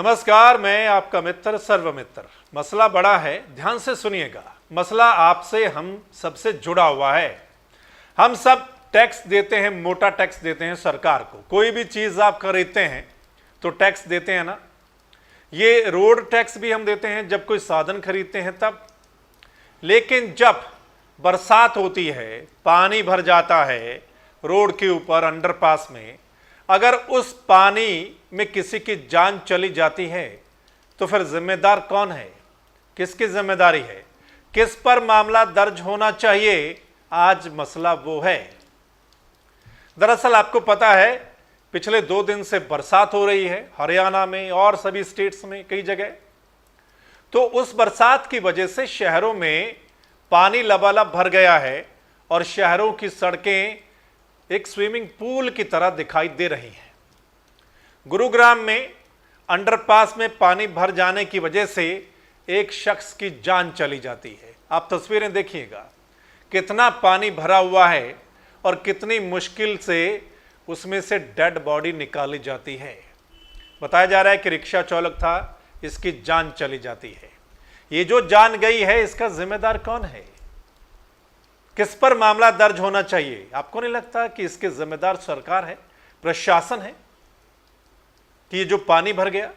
नमस्कार, मैं आपका मित्र सर्वमित्र। मसला बड़ा है, ध्यान से सुनिएगा। मसला आपसे हम सबसे जुड़ा हुआ है। हम सब टैक्स देते हैं, मोटा टैक्स देते हैं सरकार को। कोई भी चीज़ आप खरीदते हैं तो टैक्स देते हैं ना। ये रोड टैक्स भी हम देते हैं जब कोई साधन खरीदते हैं तब। लेकिन जब बरसात होती है, पानी भर जाता है रोड के ऊपर, अंडरपास में, अगर उस पानी में किसी की जान चली जाती है तो फिर जिम्मेदार कौन है? किसकी जिम्मेदारी है? किस पर मामला दर्ज होना चाहिए? आज मसला वो है। दरअसल आपको पता है, पिछले 2 दिन से बरसात हो रही है हरियाणा में और सभी स्टेट्स में कई जगह। तो उस बरसात की वजह से शहरों में पानी लबालब भर गया है और शहरों की सड़कें एक स्विमिंग पूल की तरह दिखाई दे रही हैं। गुरुग्राम में अंडरपास में पानी भर जाने की वजह से एक शख्स की जान चली जाती है। आप तस्वीरें देखिएगा, कितना पानी भरा हुआ है और कितनी मुश्किल से उसमें से डेड बॉडी निकाली जाती है। बताया जा रहा है कि रिक्शा चालक था, इसकी जान चली जाती है। ये जो जान गई है, इसका जिम्मेदार कौन है? किस पर मामला दर्ज होना चाहिए? आपको नहीं लगता कि इसके जिम्मेदार सरकार है, प्रशासन है, कि ये जो पानी भर गया?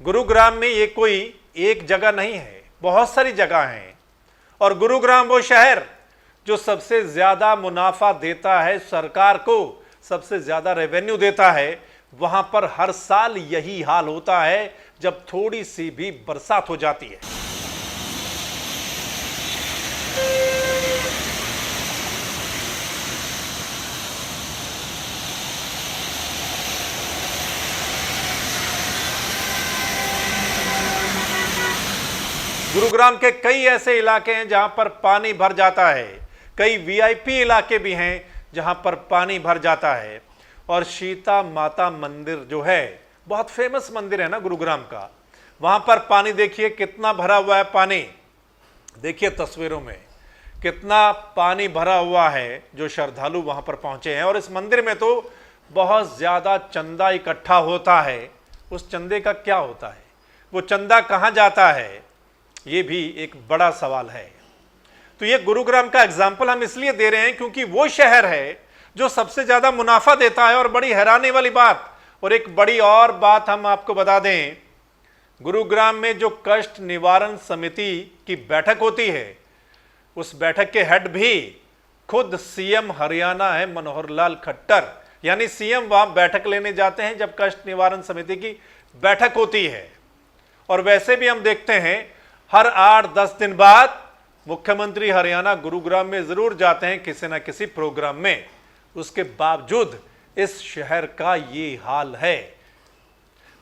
गुरुग्राम में ये कोई एक जगह नहीं है, बहुत सारी जगह हैं। और गुरुग्राम वो शहर जो सबसे ज्यादा मुनाफा देता है सरकार को, सबसे ज्यादा रेवेन्यू देता है, वहां पर हर साल यही हाल होता है जब थोड़ी सी भी बरसात हो जाती है। गुरुग्राम के कई ऐसे इलाके हैं जहां पर पानी भर जाता है। कई वीआईपी इलाके भी हैं जहां पर पानी भर जाता है। और सीता माता मंदिर जो है, बहुत फेमस मंदिर है ना गुरुग्राम का, वहां पर पानी देखिए कितना भरा हुआ है। पानी देखिए तस्वीरों में कितना पानी भरा हुआ है। जो श्रद्धालु वहां पर पहुंचे हैं, और इस मंदिर में तो बहुत ज्यादा चंदा इकट्ठा होता है। उस चंदे का क्या होता है? वो चंदा कहां जाता है? ये भी एक बड़ा सवाल है। तो ये गुरुग्राम का एग्जाम्पल हम इसलिए दे रहे हैं क्योंकि वो शहर है जो सबसे ज्यादा मुनाफा देता है। और बड़ी हैरानी वाली बात, और एक बड़ी और बात हम आपको बता दें, गुरुग्राम में जो कष्ट निवारण समिति की बैठक होती है, उस बैठक के हेड भी खुद सीएम हरियाणा है, मनोहर लाल खट्टर। यानी सीएम वहां बैठक लेने जाते हैं जब कष्ट निवारण समिति की बैठक होती है। और वैसे भी हम देखते हैं हर 8-10 दिन बाद मुख्यमंत्री हरियाणा गुरुग्राम में जरूर जाते हैं किसी ना किसी प्रोग्राम में। उसके बावजूद इस शहर का ये हाल है।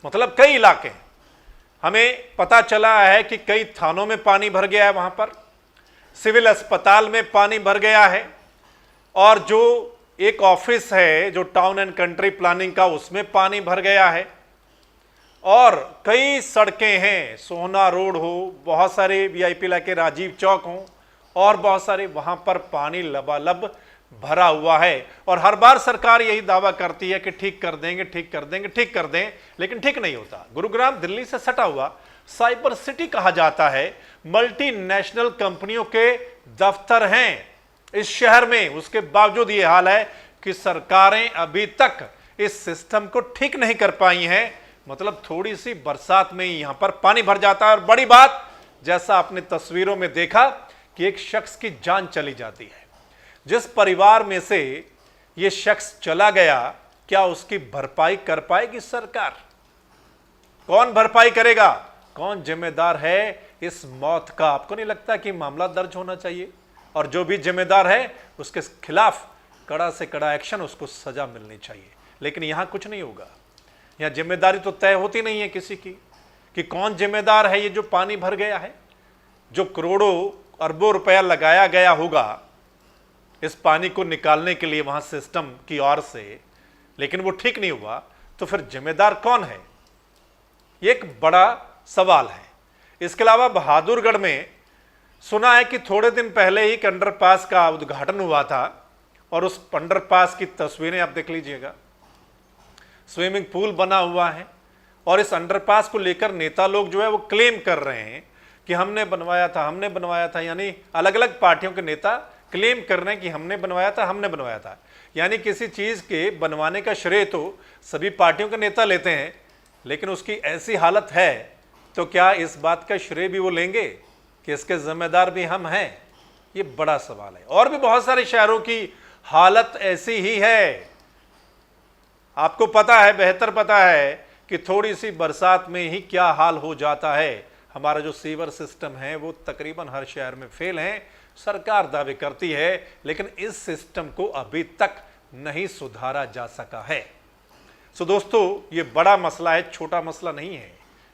मतलब कई इलाके, हमें पता चला है कि कई थानों में पानी भर गया है, वहां पर सिविल अस्पताल में पानी भर गया है, और जो एक ऑफिस है जो टाउन एंड कंट्री प्लानिंग का, उसमें पानी भर गया है। और कई सड़कें हैं, सोहना रोड हो, बहुत सारे वीआईपी इलाके, राजीव चौक हो, और बहुत सारे, वहां पर पानी लबालब भरा हुआ है। और हर बार सरकार यही दावा करती है कि ठीक कर देंगे, ठीक कर देंगे, ठीक कर दें, लेकिन ठीक नहीं होता। गुरुग्राम दिल्ली से सटा हुआ साइबर सिटी कहा जाता है। मल्टीनेशनल कंपनियों के दफ्तर हैं इस शहर में। उसके बावजूद ये हाल है कि सरकारें अभी तक इस सिस्टम को ठीक नहीं कर पाई हैं। मतलब थोड़ी सी बरसात में ही यहां पर पानी भर जाता है। और बड़ी बात, जैसा आपने तस्वीरों में देखा कि एक शख्स की जान चली जाती है। जिस परिवार में से यह शख्स चला गया, क्या उसकी भरपाई कर पाएगी सरकार? कौन भरपाई करेगा? कौन जिम्मेदार है इस मौत का? आपको नहीं लगता कि मामला दर्ज होना चाहिए? और जो भी जिम्मेदार है उसके खिलाफ कड़ा से कड़ा एक्शन, उसको सजा मिलनी चाहिए। लेकिन यहां कुछ नहीं होगा। यहां जिम्मेदारी तो तय होती नहीं है किसी की कि कौन जिम्मेदार है। ये जो पानी भर गया है, जो करोड़ों अरबों रुपया लगाया गया होगा इस पानी को निकालने के लिए वहां सिस्टम की ओर से, लेकिन वो ठीक नहीं हुआ, तो फिर जिम्मेदार कौन है? ये एक बड़ा सवाल है। इसके अलावा बहादुरगढ़ में सुना है कि थोड़े दिन पहले ही अंडरपास का उद्घाटन हुआ था, और उस अंडरपास की तस्वीरें आप देख लीजिएगा। स्विमिंग पूल बना हुआ है और इस अंडरपास को लेकर नेता लोग जो है वो क्लेम कर रहे हैं कि हमने बनवाया था, यानी अलग अलग पार्टियों के नेता क्लेम कर रहे हैं कि हमने बनवाया था। यानी किसी चीज के बनवाने का श्रेय तो सभी पार्टियों के नेता लेते हैं, लेकिन उसकी ऐसी हालत है तो क्या इस बात का श्रेय भी वो लेंगे कि इसके जिम्मेदार भी हम हैं? ये बड़ा सवाल है। और भी बहुत सारे शहरों की हालत ऐसी ही है। आपको पता है, बेहतर पता है कि थोड़ी सी बरसात में ही क्या हाल हो जाता है। हमारा जो सीवर सिस्टम है वो तकरीबन हर शहर में फेल है। सरकार दावे करती है, लेकिन इस सिस्टम को अभी तक नहीं सुधारा जा सका है। सो दोस्तों, ये बड़ा मसला है, छोटा मसला नहीं है,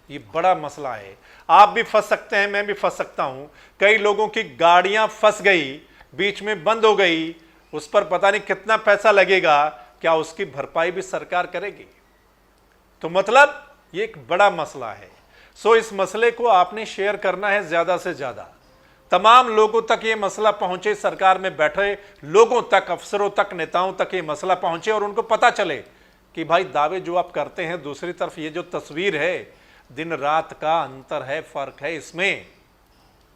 ये बड़ा मसला है। आप भी फंस सकते हैं, मैं भी फंस सकता हूं। कई लोगों की गाड़ियां फंस गई, बीच में बंद हो गई, उस पर पता नहीं कितना पैसा लगेगा, क्या उसकी भरपाई भी सरकार करेगी? तो मतलब ये एक बड़ा मसला है। सो इस मसले को आपने शेयर करना है ज्यादा से ज्यादा, तमाम लोगों तक ये मसला पहुंचे, सरकार में बैठे लोगों तक, अफसरों तक, नेताओं तक ये मसला पहुंचे और उनको पता चले कि भाई दावे जो आप करते हैं, दूसरी तरफ ये जो तस्वीर है, दिन रात का अंतर है, फर्क है, इसमें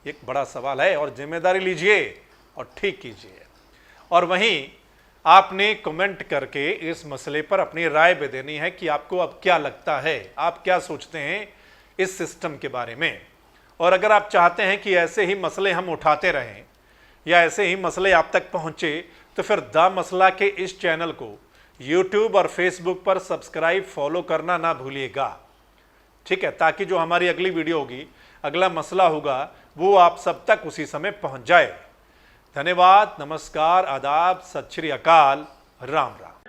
एक बड़ा सवाल है। और जिम्मेदारी लीजिए और ठीक कीजिए। और वहीं आपने कमेंट करके इस मसले पर अपनी राय भी देनी है कि आपको अब क्या लगता है, आप क्या सोचते हैं इस सिस्टम के बारे में। और अगर आप चाहते हैं कि ऐसे ही मसले हम उठाते रहें या ऐसे ही मसले आप तक पहुंचे, तो फिर द मसला के इस चैनल को YouTube और Facebook पर सब्सक्राइब, फॉलो करना ना भूलिएगा, ठीक है, ताकि जो हमारी अगली वीडियो होगी, अगला मसला होगा, वो आप सब तक उसी समय पहुंच जाए। धन्यवाद, नमस्कार, आदाब, सत श्री अकाल, राम राम।